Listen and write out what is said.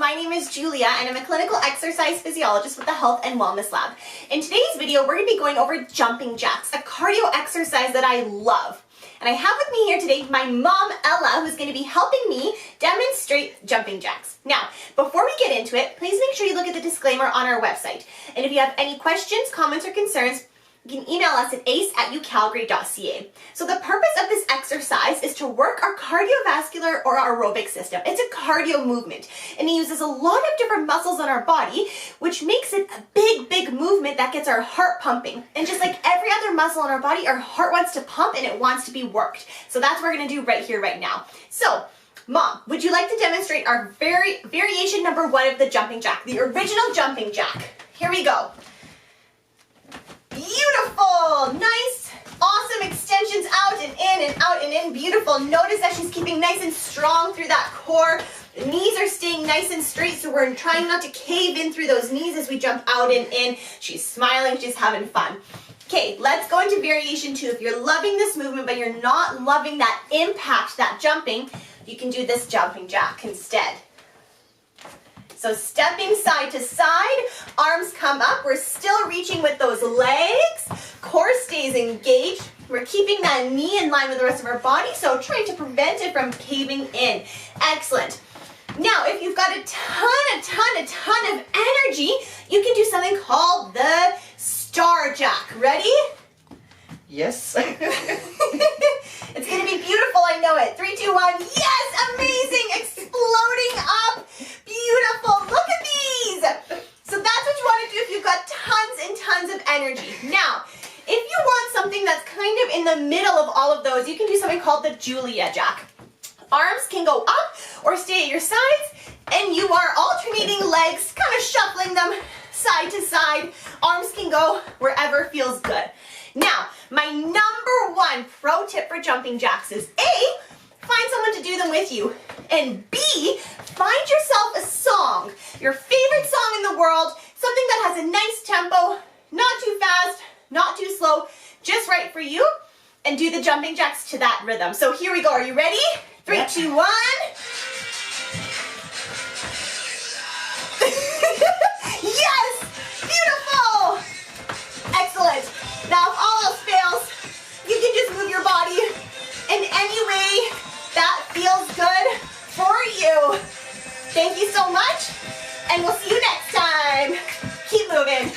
my name is Julia and I'm a clinical exercise physiologist with the Health and Wellness Lab. In today's video, we're going to be going over jumping jacks, a cardio exercise that I love. And I have with me here today my mom, Ella, who's going to be helping me demonstrate jumping jacks. Now, before we get into it, please make sure you look at the disclaimer on our website. And if you have any questions, comments, or concerns, you can email us at ace@ucalgary.ca. So the purpose of this exercise is to work our cardiovascular or aerobic system. It's a cardio movement, and it uses a lot of different muscles on our body, which makes it a big movement that gets our heart pumping. And just like every other muscle in our body, our heart wants to pump and it wants to be worked. So that's what we're gonna do right here, right now. So, Mom, would you like to demonstrate our variation number 1 of the jumping jack, the original jumping jack? Here we go. Beautiful, nice, awesome extensions out and in and out and in, beautiful. Notice that she's keeping nice and strong through that core. The knees are staying nice and straight, so we're trying not to cave in through those knees as we jump out and in. She's smiling, she's having fun. Okay, let's go into variation 2. If you're loving this movement, but you're not loving that impact, that jumping, you can do this jumping jack instead. So stepping side to side, arms come up, we're still reaching with those legs, core stays engaged, we're keeping that knee in line with the rest of our body, so trying to prevent it from caving in. Excellent. Now, if you've got a ton of energy, you can do something called the star jack. Ready? Yes. It's gonna be beautiful, I know it. 3, 2, 1, yes, amazing, exploding up, beautiful, look at these. So that's what you wanna do if you've got tons and tons of energy. Now, if you want something that's kind of in the middle of all of those, you can do something called the Julia jack. Arms can go up or stay at your sides, and you are alternating legs, kind of shuffling them side to side. Arms can go wherever feels good. Now, my number 1 pro tip for jumping jacks is A, find someone to do them with you, and B, find yourself a song, your favorite song in the world, something that has a nice tempo, not too fast, not too slow, just right for you, and do the jumping jacks to that rhythm. So here we go, are you ready? 3, 2, 1. Yes! Beautiful! Excellent. Now, if all else fails, you can just move your body in any way that feels good for you. Thank you so much, and we'll see you next time. Keep moving.